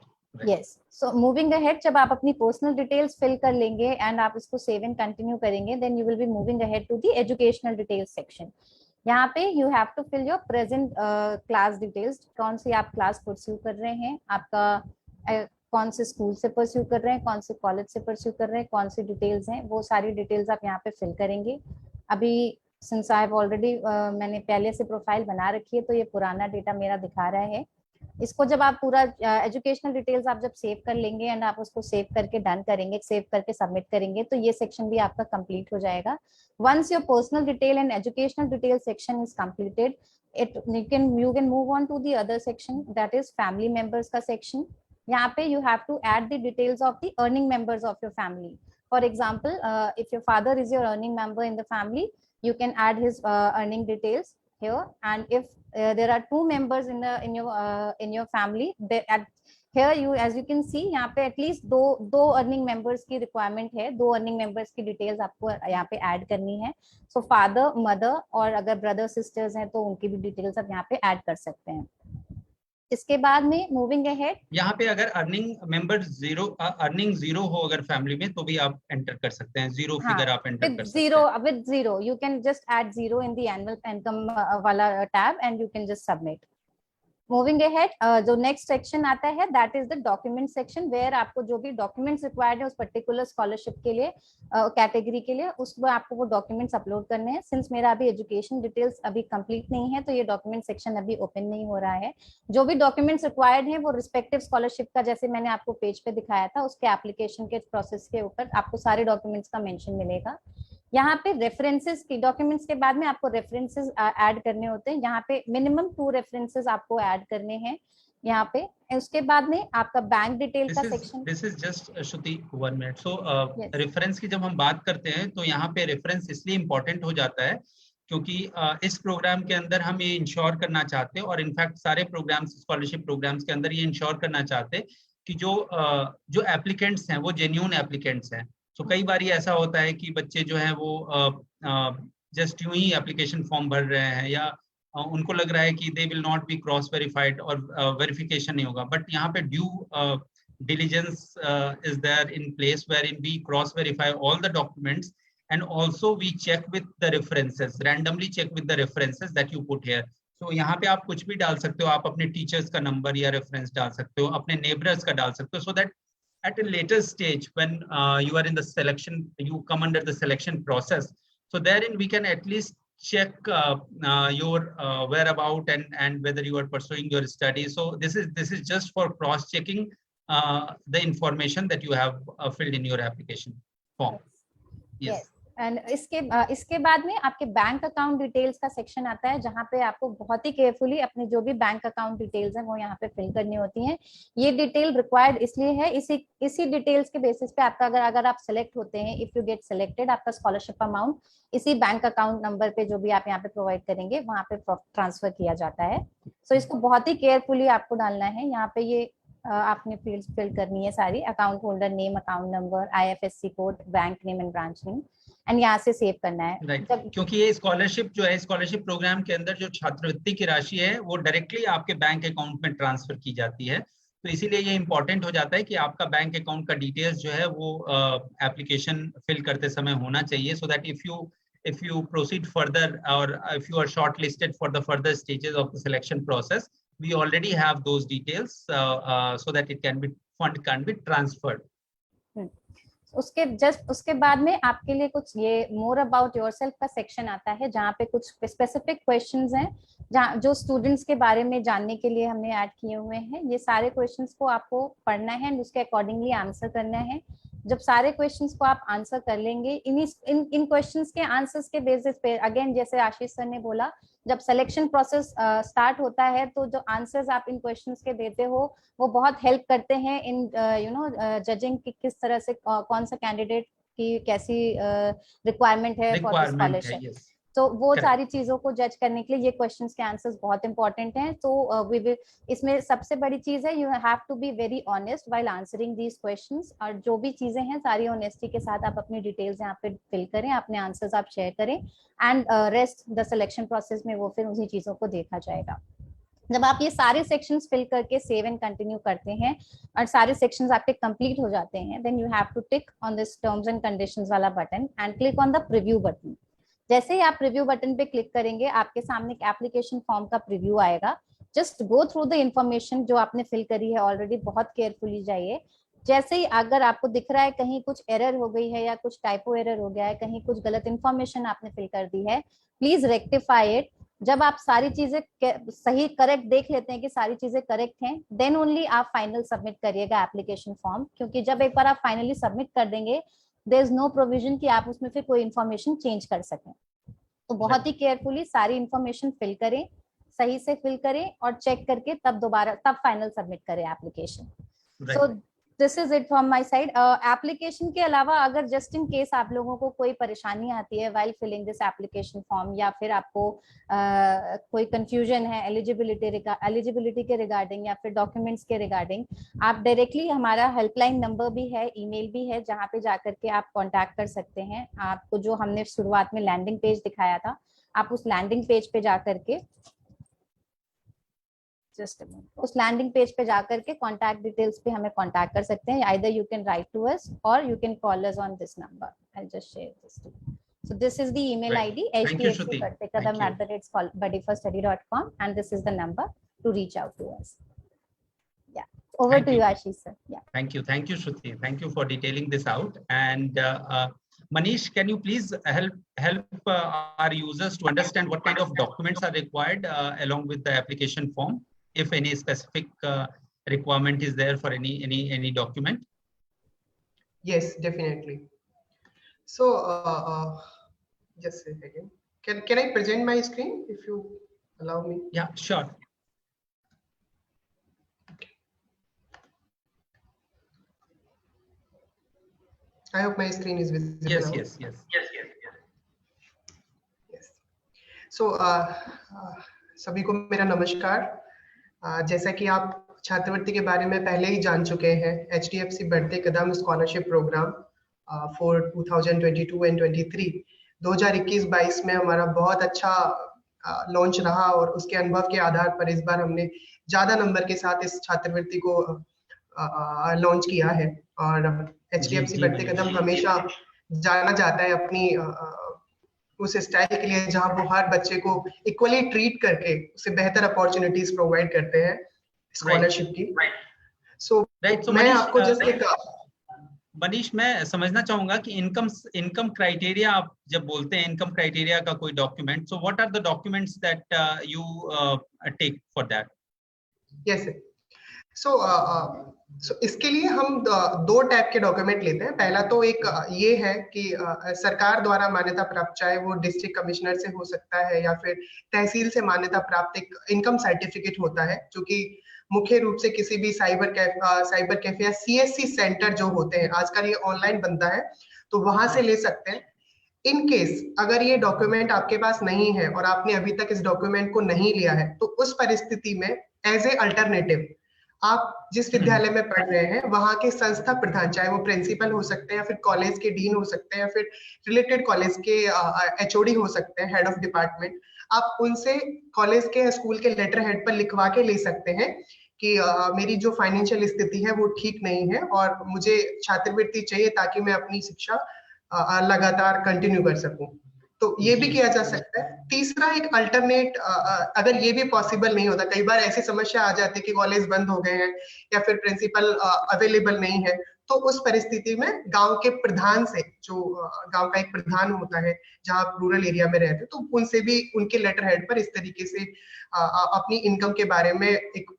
Yes, so moving ahead, जब आप अपनी पर्सनल डिटेल्स फिल कर लेंगे एंड आप इसको सेव एंड कंटिन्यू करेंगे, then you will be moving ahead to the educational details section. यहाँ पे you have to fill your present class details. कौन सी आप क्लास परस्यू कर रहे हैं, आपका कौन से स्कूल से परस्यू कर रहे हैं, कौन से कॉलेज से परस्यू कर रहे हैं, कौन सी डिटेल्स हैं, वो सारी डिटेल्स आप यहाँ पे फिल करेंगे। अभी सिंस आई हैव ऑलरेडी, मैंने पहले से प्रोफाइल बना रखी है, तो ये पुराना डेटा मेरा दिखा रहा है। इसको जब आप पूरा एजुकेशनल डिटेल्स आप जब सेव कर लेंगे एंड आप उसको सेव करके डन करेंगे, सेव करके सबमिट करेंगे, तो ये सेक्शन भी आपका कंप्लीट हो जाएगा। Once your personal detail and educational detail section is completed, you can move on to the other section, that is family members का section। यहाँ पे you have to add the details of the earning members of your family. For example, if your father is your earning member in the family, you can add his earning details. here, and if there are 2 members in your family, here you, as you can see, यहाँ पे at least दो earning members की requirement है, 2 earning members की details आपको यहाँ पे add करनी है. सो फादर, मदर, और अगर ब्रदर सिस्टर्स हैं तो उनकी भी डिटेल्स आप यहाँ पे ऐड कर सकते हैं. इसके बाद में मूविंग अहेड, यहाँ पे अगर अर्निंग जीरो हो अगर फैमिली में, तो भी आप एंटर कर सकते हैं. जीरो फिगर आप एंटर कर सकते हैं. with zero you can just add 0 in the annual income वाला tab and you can just submit. Moving ahead, जो नेक्स्ट सेक्शन आता है that is the document section, where आपको जो भी डॉक्यूमेंट्स रिक्वायर्ड है उस पर्टिकुलर स्कॉलरशिप के लिए, कैटेगरी के लिए, उसमें आपको वो डॉक्यूमेंट्स अपलोड करने हैं. सिंस मेरा अभी एजुकेशन डिटेल्स अभी कंप्लीट नहीं है तो ये डॉक्यूमेंट सेक्शन अभी ओपन नहीं हो रहा है. जो भी डॉक्यूमेंट्स रिक्वायर्ड है वो रिस्पेक्टिव स्कॉलरशिप का, जैसे मैंने आपको पेज पे दिखाया था, उसके एप्लीकेशन के प्रोसेस के ऊपर आपको सारे डॉक्यूमेंट्स का मेंशन मिलेगा. यहाँ पे रेफरेंसेस की, डॉक्यूमेंट्स के बाद में आपको रेफरेंसेस ऐड करने होते हैं. यहाँ पे मिनिमम 2 रेफरेंसेस आपको ऐड करने हैं यहाँ पे. उसके बाद में आपका बैंक डिटेल का section. This is just Shruti 1 minute. So reference की जब हम बात करते हैं तो यहाँ पे रेफरेंस इसलिए इम्पोर्टेंट हो जाता है क्योंकि इस प्रोग्राम के अंदर हम ये इंश्योर करना चाहते हैं, और इनफैक्ट सारे प्रोग्राम्स, स्कॉलरशिप प्रोग्राम्स के अंदर ये इंश्योर करना चाहते हैं कि जो एप्लीकेंट्स हैं वो जेन्युइन एप्लीकेंट्स हैं. तो कई बार ऐसा होता है कि बच्चे जो है वो जस्ट यूं ही एप्लीकेशन फॉर्म भर रहे हैं, या उनको लग रहा है कि they will not be cross verified और वेरिफिकेशन नहीं होगा. बट यहाँ पे due diligence is there in place wherein we cross verify all the documents, and also we check with the references, randomly check with the references that you put here. So यहाँ पे आप कुछ भी डाल सकते हो, आप अपने टीचर्स का नंबर या रेफरेंस डाल सकते हो, अपने नेबर्स का डाल सकते हो, so that at a later stage when you are in the selection, you come under the selection process, so therein we can at least check your whereabout and whether you are pursuing your study. So this is just for cross checking the information that you have filled in your application form. Yes. And इसके बाद में आपके bank account details का section आता है, जहाँ पे आपको बहुत ही केयरफुली अपने जो भी बैंक अकाउंट डिटेल्स हैं वो यहाँ पे फिल करनी होती हैं. ये डिटेल रिक्वायर्ड इसलिए है, इसी डिटेल्स के बेसिस पे आपका अगर आप सेलेक्ट होते हैं, इफ यू गेट सिलेक्टेड, आपका स्कॉलरशिप अमाउंट इसी बैंक अकाउंट नंबर पे जो भी आप यहाँ पे प्रोवाइड करेंगे वहाँ पे ट्रांसफर किया जाता है. सो इसको बहुत ही केयरफुली आपको डालना है. यहाँ पे ये आपने फील्ड्स फिल करनी है सारी, account holder name, account number, IFSC code, bank name and branch name, and यहाँ से सेव करना है. Right. क्योंकि ये स्कॉलरशिप जो है, स्कॉलरशिप प्रोग्राम के अंदर जो छात्रवृत्ति की राशि है वो डायरेक्टली आपके बैंक अकाउंट में ट्रांसफर की जाती है. तो इसीलिए ये इंपॉर्टेंट हो जाता है कि आपका बैंक अकाउंट का डिटेल्स जो है वो एप्लीकेशन फिल करते समय होना चाहिए, so that if you proceed further or if you are shortlisted for the further stages of the selection process, we already have those details so that fund can be transferred. उसके बाद में आपके लिए कुछ ये मोर अबाउट योरसेल्फ का section आता है, जहाँ पे कुछ स्पेसिफिक क्वेश्चंस हैं जहाँ जो स्टूडेंट्स के बारे में जानने के लिए हमने ऐड किए हुए हैं. ये सारे क्वेश्चंस को आपको पढ़ना है और उसके अकॉर्डिंगली आंसर करना है. जब सारे क्वेश्चंस को आप आंसर कर लेंगे, इन क्वेश्चंस के आंसर्स के बेसिस पे, अगेन जैसे आशीष सर ने बोला, जब सिलेक्शन प्रोसेस स्टार्ट होता है तो जो आंसर्स आप इन क्वेश्चंस के देते हो वो बहुत हेल्प करते हैं इन जजिंग की किस तरह से कौन सा कैंडिडेट की कैसी रिक्वायरमेंट है फॉर द स्कॉलरशिप. तो वो सारी चीजों को जज करने के लिए ये क्वेश्चंस के आंसर्स बहुत इंपॉर्टेंट हैं. तो इसमें सबसे बड़ी चीज है, you have to be very honest while answering these questions, और जो भी चीजें हैं सारी ऑनेस्टी के साथ आप अपनी डिटेल्स यहाँ पे फिल करें, अपने आंसर्स आप शेयर करें, and rest the selection process में वो फिर उसी चीजों को देखा जाएगा. जब आप ये सारे सेक्शंस फिल करके सेव एंड कंटिन्यू करते हैं और सारे सेक्शंस आपके कंप्लीट हो जाते हैं, then you have to tick on this terms and conditions वाला button and click on the preview button. जैसे ही आप प्रीव्यू बटन पे क्लिक करेंगे, आपके सामने एक एप्लीकेशन फॉर्म का प्रीव्यू आएगा. Just go through the information जो आपने फिल करी है ऑलरेडी, बहुत केयरफुली जाइए. जैसे ही अगर आपको दिख रहा है कहीं कुछ एरर हो गई है या कुछ टाइपो एरर हो गया है, कहीं कुछ गलत इंफॉर्मेशन आपने फिल कर दी है, प्लीज रेक्टिफाई इट. जब आप सारी चीजें सही करेक्ट देख लेते हैं कि सारी चीजें करेक्ट हैं, देन ओनली आप फाइनल सबमिट करिएगा एप्लीकेशन फॉर्म. क्योंकि जब एक बार आप फाइनली सबमिट कर देंगे, देयर इज नो प्रोविजन कि आप उसमें फिर कोई इन्फॉर्मेशन चेंज कर सकें. तो बहुत ही केयरफुली सारी इंफॉर्मेशन फिल करें, सही से फिल करें और चेक करके तब फाइनल सबमिट करें application. So this is it from my side. Application के अलावा अगर जस्ट इन केस आप लोगों को कोई परेशानी आती है while filling this application form, या फिर आपको कोई कंफ्यूजन है एलिजिबिलिटी के रिगार्डिंग या फिर डॉक्यूमेंट्स के रिगार्डिंग, आप डायरेक्टली, हमारा हेल्पलाइन नंबर भी है, ईमेल भी है, जहाँ पे जाकर के आप कांटेक्ट कर सकते हैं। आपको जो हमने शुरुआत में लैंडिंग पेज दिखाया था, आप उस लैंडिंग पेज पे जाकर के उस लैंडिंग पेज पे जाकर के कॉन्टैक्ट डिटेल्स पे हमें कॉन्टैक्ट कर सकते हैं। Either you can write to us or you can call us on this number. I just share this to you. So this is the email Right. ID Thank you, HDFC Shruti. Badhte Thank Kadam you. @buddyforstudy.com, and this is the number to reach out to us. Yeah, over Thank to you. you, Ashish sir. Yeah. Thank you, Shruti. Thank you for detailing this out. And Manish, can you please help our users to understand what kind of documents are required along with the application form, if any specific requirement is there for any document? Yes, definitely. So, just a second. Can I present my screen if you allow me? Yeah, sure. I hope my screen is visible Yes, now. Yes. So, सभी को मेरा नमस्कार। जैसा कि आप छात्रवृत्ति के बारे में पहले ही जान चुके हैं, HDFC Badhte Kadam scholarship programme for 2022 and 23 2021-22 में हमारा बहुत अच्छा लॉन्च रहा, और उसके अनुभव के आधार पर इस बार हमने ज्यादा नंबर के साथ इस छात्रवृत्ति को लॉन्च किया है। और HDFC बढ़ते कदम हमेशा जाना जाता है अपनी उस स्टाइल के लिए जहां वो हर बच्चे को इक्वली ट्रीट करके उसे बेहतर अपॉर्चुनिटीज प्रोवाइड करते हैं स्कॉलरशिप की। सो मैं आपको जस्ट एक मनीष, मैं समझना चाहूंगा कि इनकम क्राइटेरिया, आप जब बोलते हैं इनकम क्राइटेरिया का कोई document, so what are the documents that you take for that? Yes sir. So इसके लिए हम दो टाइप के डॉक्यूमेंट लेते हैं। पहला तो एक ये है कि सरकार द्वारा मान्यता प्राप्त, चाहे वो डिस्ट्रिक्ट कमिश्नर से हो सकता है या फिर तहसील से मान्यता प्राप्त एक इनकम सर्टिफिकेट होता है, जो कि मुख्य रूप से किसी भी साइबर कैफे या CSC सेंटर जो होते हैं, आजकल ये ऑनलाइन बनता है, तो वहां से ले सकते हैं। इन केस अगर ये डॉक्यूमेंट आपके पास नहीं है और आपने अभी तक इस डॉक्यूमेंट को नहीं लिया है, तो उस परिस्थिति में एज ए अल्टरनेटिव आप जिस विद्यालय में पढ़ रहे हैं वहां के संस्था प्रधान, चाहे वो प्रिंसिपल हो सकते हैं या फिर कॉलेज के डीन हो सकते हैं या फिर रिलेटेड कॉलेज के HOD हो सकते हैं, हेड ऑफ डिपार्टमेंट, आप उनसे कॉलेज के स्कूल के लेटर हेड पर लिखवा के ले सकते हैं कि मेरी जो फाइनेंशियल स्थिति है वो ठीक नहीं है और मुझे छात्रवृत्ति चाहिए ताकि मैं अपनी शिक्षा लगातार कंटिन्यू कर सकूं। तो ये भी किया जा सकता है। तीसरा एक अल्टरनेट, अगर ये भी पॉसिबल नहीं होता, कई बार ऐसी समस्या आ जाती है कि कॉलेज बंद हो गए हैं या फिर प्रिंसिपल अवेलेबल नहीं है, तो उस परिस्थिति में गांव के प्रधान से, जो गांव का एक प्रधान होता है जहां आप रूरल एरिया में रहते हैं, तो उनसे भी उनके लेटर हेड पर इस तरीके से अपनी इनकम के बारे में एक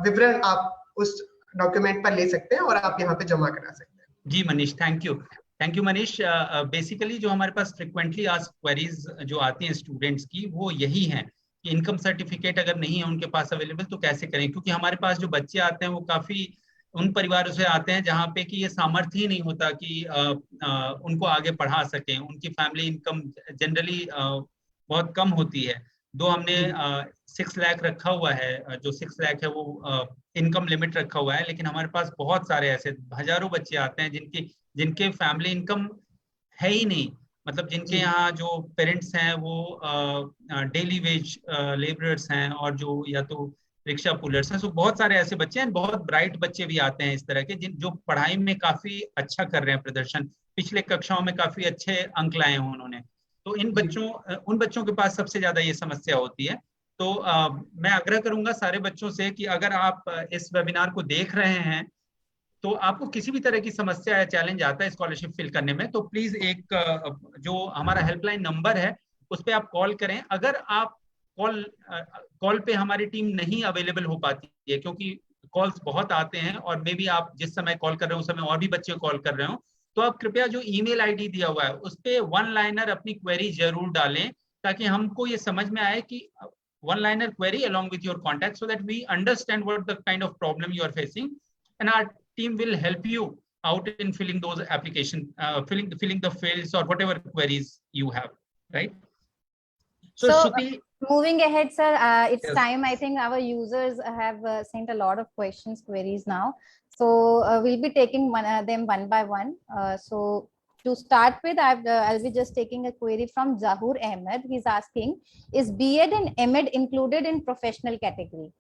विवरण आप उस डॉक्यूमेंट पर ले सकते हैं और आप यहाँ पे जमा करा सकते हैं। जी Manish, thank you Manish. Basically जो हमारे पास फ्रिक्वेंटली आस्क्ड क्वेरीज जो आती हैं स्टूडेंट्स की, वो यही हैं कि इनकम सर्टिफिकेट अगर नहीं है उनके पास अवेलेबल तो कैसे करें, क्योंकि हमारे पास जो बच्चे आते हैं वो काफी उन परिवारों से आते हैं जहाँ पे कि ये सामर्थ्य ही नहीं होता कि उनको आगे पढ़ा सकें। उनकी फैमिली इनकम जनरली बहुत कम होती है। दो हमने 6 लाख रखा हुआ है, जो 6 लाख है वो इनकम लिमिट रखा हुआ है, लेकिन हमारे पास बहुत सारे ऐसे हजारों बच्चे आते हैं जिनके फैमिली इनकम है ही नहीं, मतलब जिनके यहाँ जो पेरेंट्स हैं वो डेली वेज लेबरर्स हैं और जो या तो रिक्शा पुलर्स हैं। सो बहुत सारे ऐसे बच्चे हैं, बहुत ब्राइट बच्चे भी आते हैं इस तरह के, जो पढ़ाई में काफी अच्छा कर रहे हैं, प्रदर्शन पिछले कक्षाओं में काफी अच्छे अंक लाए हैं उन्होंने। तो उन बच्चों के पास सबसे ज्यादा ये समस्या होती है। तो मैं आग्रह करूंगा सारे बच्चों से कि अगर आप इस वेबिनार को देख रहे हैं तो आपको किसी भी तरह की समस्या या चैलेंज आता है स्कॉलरशिप फिल करने में, तो प्लीज एक जो हमारा हेल्पलाइन नंबर है उस पर आप कॉल करें। अगर आप कॉल पे हमारी टीम नहीं अवेलेबल हो पाती है, क्योंकि कॉल्स बहुत आते हैं और मे बी आप जिस समय कॉल कर रहे हो उस समय और भी बच्चे कॉल कर रहे हो, तो आप कृपया जो ईमेल आईडी दिया हुआ है उस पर 1 लाइनर अपनी क्वेरी जरूर डालें, ताकि हमको ये समझ में आए कि 1 liner query along with your contact, so that we understand what the kind of problem you are facing and our team will help you out in filling those application, filling the fields or whatever queries you have, right? So Shruti, moving ahead, sir, it's yes. time. I think our users have sent a lot of questions, queries now. So we'll be taking them one by one. So to start with, I'll be just taking a query from Zahur Ahmed. He's asking, is B.Ed and M.Ed included in professional category?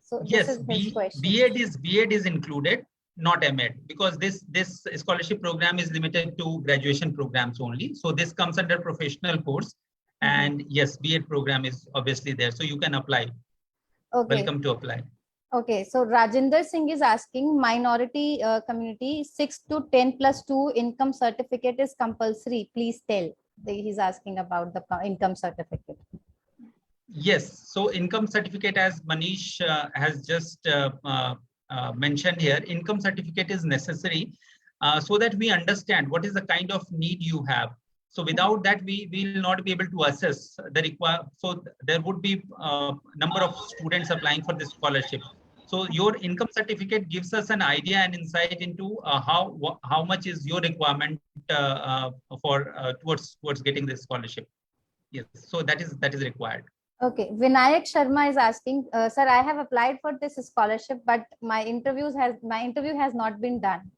So Yes, this is his question. B.Ed is included, not M.Ed, because this scholarship program is limited to graduation programs only. So this comes under professional course. And yes, B.Ed program is obviously there. So you can apply. Okay. Welcome to apply. Okay, so Rajinder Singh is asking, minority community 6 to 10 plus 2 income certificate is compulsory. Please tell. He's asking about the income certificate. Yes, so income certificate, as Manish has just mentioned here, income certificate is necessary so that we understand what is the kind of need you have. So without that, we will not be able to assess the require. So there would be number of students applying for this scholarship. So your income certificate gives us an idea and insight into how much is your requirement towards getting this scholarship. Yes, so that is required. Okay, Vinayak Sharma is asking, sir, I have applied for this scholarship, but my interview has not been done.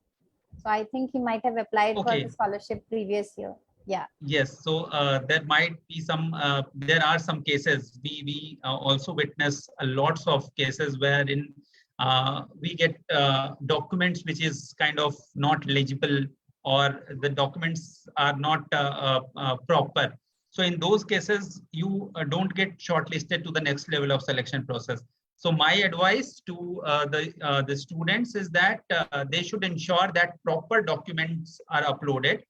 So I think he might have applied for the scholarship previous year. Yeah. Yes, so there might be some. There are some cases. We also witness lots of cases wherein we get documents which is kind of not legible, or the documents are not proper. So in those cases, you don't get shortlisted to the next level of selection process. So my advice to the students is that they should ensure that proper documents are uploaded,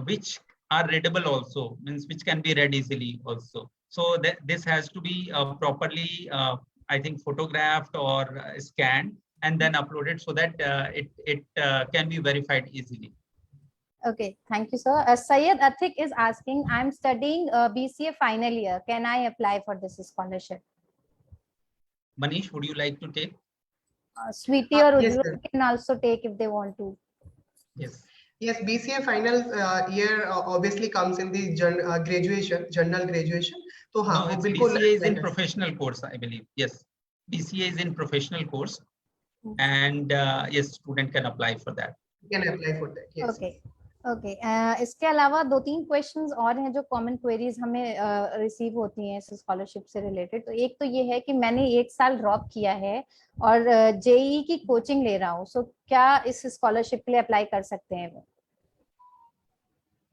which are readable also, means which can be read easily also. So this has to be properly, I think, photographed or scanned and then uploaded so that it can be verified easily. Okay, thank you, sir. Syed Atik is asking, I'm studying BCA final year. Can I apply for this scholarship? Manish, would you like to take? Sweetie or yes, Ujjwal can also take if they want to. Yes. Yes, BCA final year obviously comes in the graduation, general graduation. So no, it's BCA is in professional course, I believe. Yes, BCA is in professional course, and yes, student can apply for that. Can apply for that. Yes. Okay. Okay इसके अलावा 2-3 questions और हैं जो common queries हमें receive होती हैं इस scholarship से रिलेटेड. तो एक तो ये है कि मैंने 1 साल ड्रॉप किया है और जेईई की कोचिंग ले रहा हूँ, सो क्या इस स्कॉलरशिप के लिए अप्लाई कर सकते हैं वो?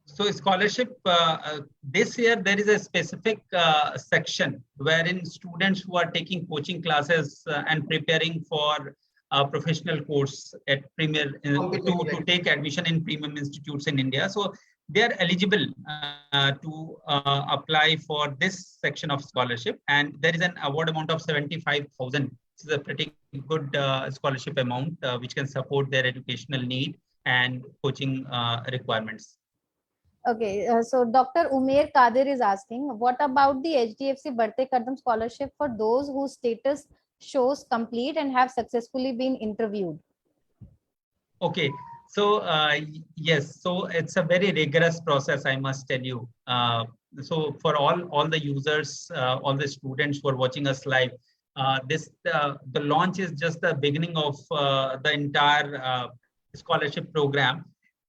So scholarship, this year there is a specific section wherein students who are taking coaching classes and preparing for a professional course at premier to take admission in premium institutes in India. So they are eligible to apply for this section of scholarship, and there is an award amount of 75,000. This is a pretty good scholarship amount which can support their educational need and coaching requirements. Okay, so Dr. Umair Kadir is asking, what about the HDFC Badhte Kadam Scholarship for those whose status shows complete and have successfully been interviewed? Okay, so yes, so it's a very rigorous process, I must tell you. So for all the users, all the students who are watching us live, the launch is just the beginning of the entire scholarship program.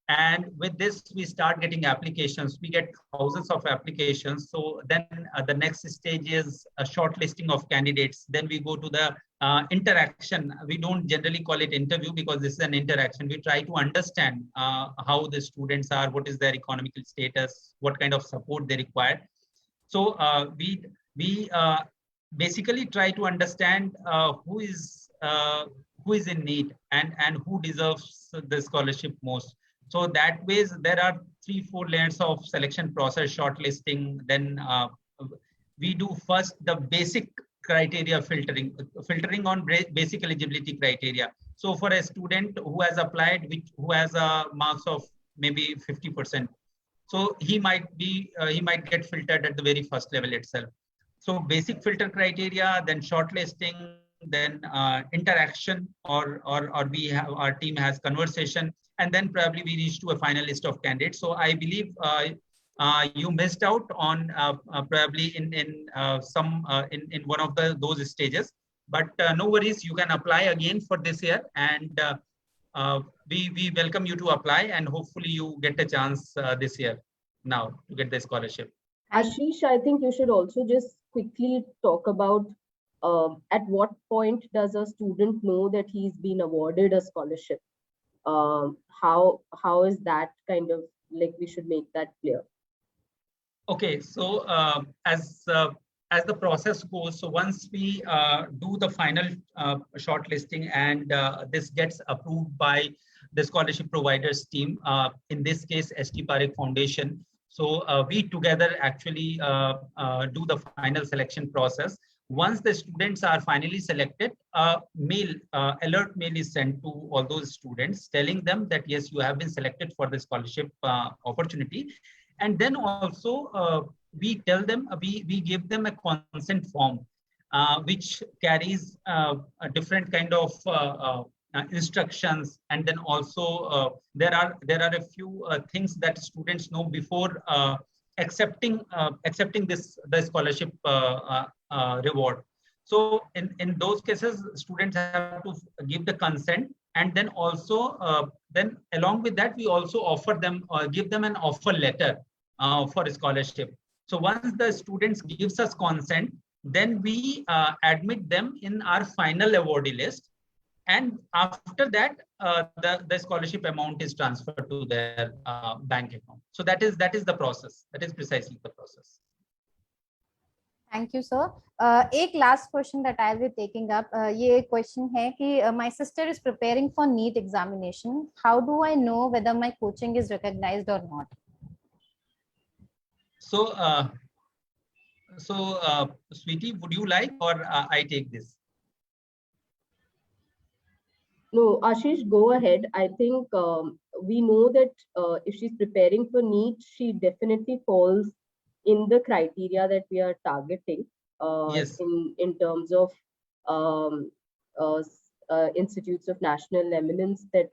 And with this, we start getting applications. We get thousands of applications. So then the next stage is a shortlisting of candidates. Then we go to the interaction. We don't generally call it interview because this is an interaction. We try to understand how the students are, what is their economical status, what kind of support they require. So we basically try to understand who is in need and who deserves the scholarship most. So that ways there are 3-4 layers of selection process, shortlisting. Then we do first the basic criteria filtering on basic eligibility criteria. So for a student who has applied, who has a marks of maybe 50%, so he might get filtered at the very first level itself. So basic filter criteria, then shortlisting, then interaction, or we have, our team has conversation, and then probably we reach to a final list of candidates. So I believe you missed out on probably in one of those stages, but no worries, you can apply again for this year, and we welcome you to apply, and hopefully you get a chance this year now to get the scholarship. Ashish, I think you should also just quickly talk about at what point does a student know that he's been awarded a scholarship? How is that kind of, like, we should make that clear? Okay, so as the process goes, so once we do the final shortlisting, and this gets approved by the scholarship providers team, in this case ST Parekh Foundation. So we together actually do the final selection process. Once the students are finally selected, alert mail is sent to all those students telling them that yes, you have been selected for the scholarship opportunity. And then also we tell them, we give them a consent form, which carries a different kind of instructions, and then also there are a few things that students know before accepting the scholarship reward. So in those cases, students have to give the consent, and then also then along with that, we also offer them give them an offer letter for a scholarship. So once the students gives us consent, then we admit them in our final awardee list, and after that the scholarship amount is transferred to their bank account. So that is the process. That is precisely the process. Thank you, sir. एक last question that I'll be taking up. ये question है कि my sister is preparing for Neet examination. How do I know whether my coaching is recognized or not? So, Sweetie, would you like, or I take this? No, Ashish, go ahead. I think we know that if she's preparing for Neet, she definitely falls in the criteria that we are targeting. Yes. In terms of institutes of national eminence that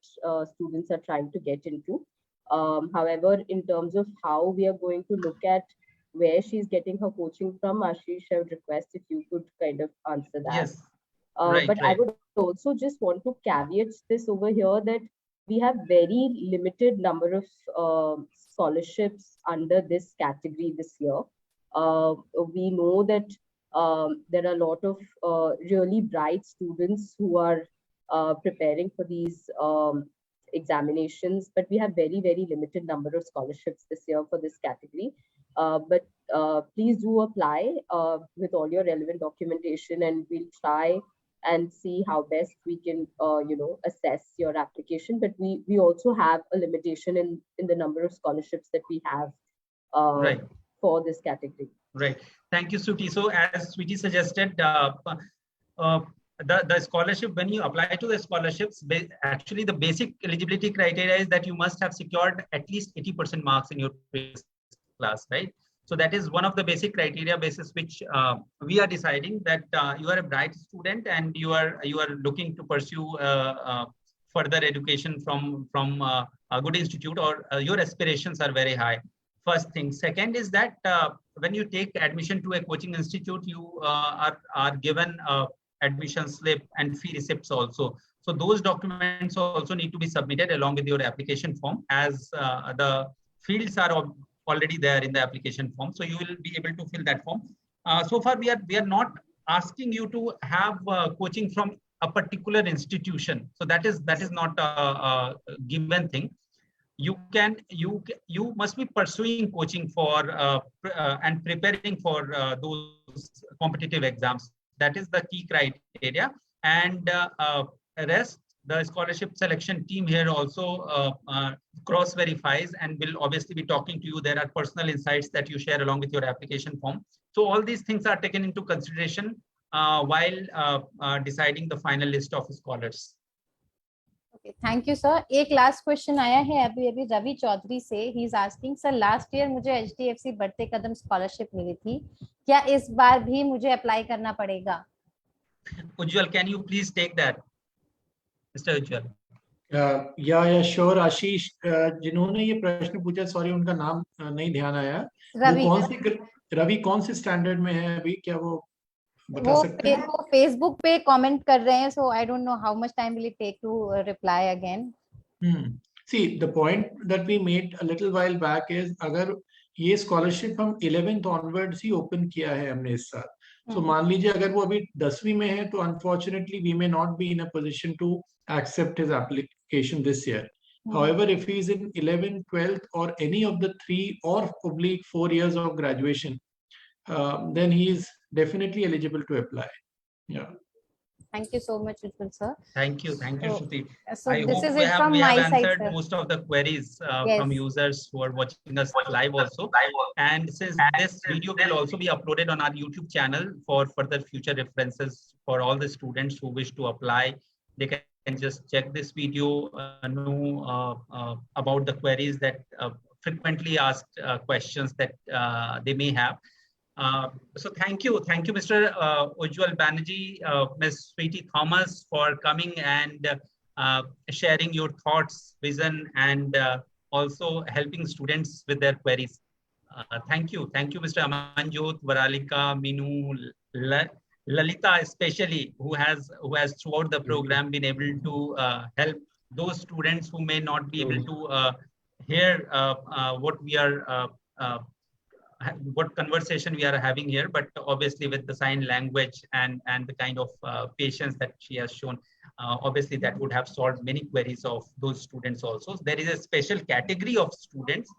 students are trying to get into. However, in terms of how we are going to look at where she's getting her coaching from, Ashish, I would request if you could kind of answer that. Yes. But I would also just want to caveat this over here that we have very limited number of scholarships under this category this year. We know that there are a lot of really bright students who are preparing for these examinations, but we have very, very limited number of scholarships this year for this category. But please do apply with all your relevant documentation, and we'll try and see how best we can, assess your application. But we also have a limitation in the number of scholarships that we have for this category. Right. Thank you, Sweetie. So as Sweetie suggested, the scholarship, when you apply to the scholarships, actually the basic eligibility criteria is that you must have secured at least 80% marks in your previous class, right? So that is one of the basic criteria basis which we are deciding that you are a bright student and you are looking to pursue further education from a good institute, or your aspirations are very high. First thing. Second is that when you take admission to a coaching institute, you are given admission slip and fee receipts also. So those documents also need to be submitted along with your application form, as the fields are already there in the application form. So you will be able to fill that form. So far, we are not asking you to have coaching from a particular institution. So that is not a given thing. You must be pursuing coaching for and preparing for those competitive exams. That is the key criteria. And rest, the scholarship selection team here also cross verifies and will obviously be talking to you. There are personal insights that you share along with your application form. So all these things are taken into consideration while deciding the final list of scholars. Okay, thank you, sir. एक last question आया है अभी रवि चौधरी से. He is asking, sir, last year मुझे HDFC Badhte कदम scholarship मिली थी. क्या इस बार भी मुझे apply करना पड़ेगा? Ujjwal, can you please take that, Mr. Ujjwal? या श्योर आशीष, जिन्होंने ये प्रश्न पूछा, सॉरी उनका नाम नहीं ध्यान आया, वो रवि कौन से स्टैंडर्ड में है अभी, क्या वो बता सकते हैं? वो फेसबुक पे कमेंट कर रहे हैं, so I don't know how much time will it take to reply again. See, the point that we made a little while back is अगर ये स्कॉलरशिप हम 11th onwards ही ओपन किया है हमने इस साल, so मान लीजिए अगर वो अभी 10वीं में है, तो unfortunately we may not be in a position to accept his application this year. However, if he is in 11th, 12th or any of the 3 or oblique 4 years of graduation, then he is definitely eligible to apply. Yeah. Thank you so much, Ujjwal sir. Thank you, Shruti. So I this hope is we it have, from we my have side, answered sir. most of the queries Yes. from users who are watching us live also. And since this video will also be uploaded on our YouTube channel for further future references for all the students who wish to apply, they can just check this video, know about the queries that frequently asked questions that they may have. So thank you, Mr. Ujjwal Banerjee, Ms. Sweetie Thomas, for coming and sharing your thoughts, vision, and also helping students with their queries. Thank you, Mr. Amanjot, Varalika, Minu, Lalita, especially who has throughout the program been able to help those students who may not be able to hear what we are. What conversation we are having here, but obviously with the sign language and the kind of patience that she has shown, obviously that would have solved many queries of those students also. There is a special category of students,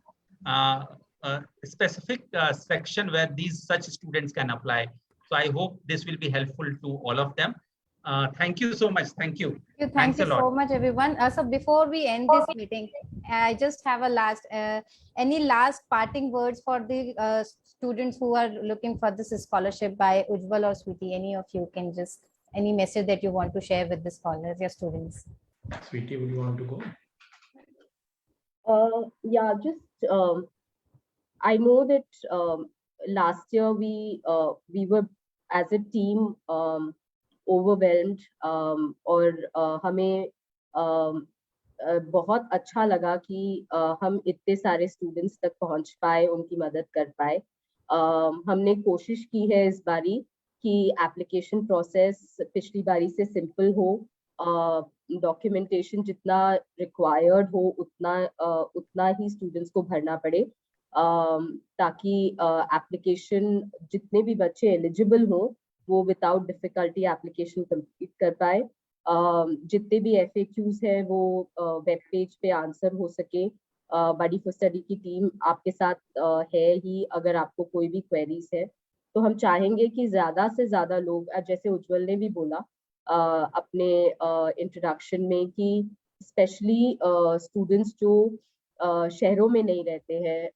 a specific section where such students can apply. So I hope this will be helpful to all of them. Thank you so much. Thank you. Thank you so much, everyone. So before we end this meeting, I just have a any last parting words for the students who are looking for this scholarship by Ujjwal or Sweetie. Any of you can just, any message that you want to share with the scholars, your students. Sweetie, would you want to go? Yeah, just I know that last year we were as a team overwhelmed, और हमें बहुत अच्छा लगा कि हम इतने सारे students तक पहुंच पाए, उनकी मदद कर पाए. हमने कोशिश की है इस बारी कि एप्लीकेशन प्रोसेस पिछली बारी से सिंपल हो, डॉक्यूमेंटेशन जितना रिक्वायर्ड हो उतना ही स्टूडेंट्स को भरना पड़े, ताकि एप्लीकेशन जितने भी बच्चे एलिजिबल हो वो विदाउट डिफिकल्टी एप्लीकेशन कंप्लीट कर पाए. जितने भी FAQs है वो वेब पेज पे आंसर हो सके. बडी फॉर स्टडी की टीम आपके साथ है ही, अगर आपको कोई भी क्वेरीज है तो हम चाहेंगे कि ज्यादा से ज्यादा लोग, जैसे उज्जवल ने भी बोला अपने इंट्रोडक्शन में, कि स्पेशली स्टूडेंट्स जो शहरों में नहीं रहते हैं,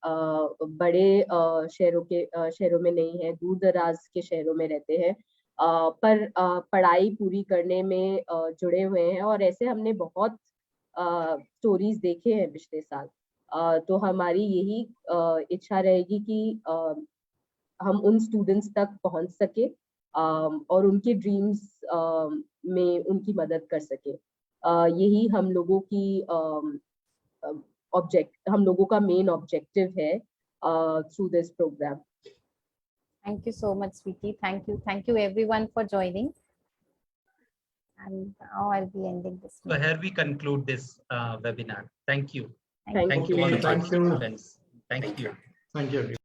बड़े शहरों में नहीं है, दूर दराज के शहरों में रहते हैं, पर पढ़ाई पूरी करने में जुड़े हुए हैं, और ऐसे हमने बहुत स्टोरीज देखे हैं पिछले साल. तो हमारी यही इच्छा रहेगी कि हम उन स्टूडेंट्स तक पहुंच सके और उनके ड्रीम्स में उनकी मदद कर सके. यही हम लोगों का मेन ऑब्जेक्टिव है through this program. Thank you so much, Sweetie. Thank you everyone for joining. And now I'll be ending this. So here we conclude this webinar. Thank you. Thank you. To all the Thank you. participants. Thank you. Thank you.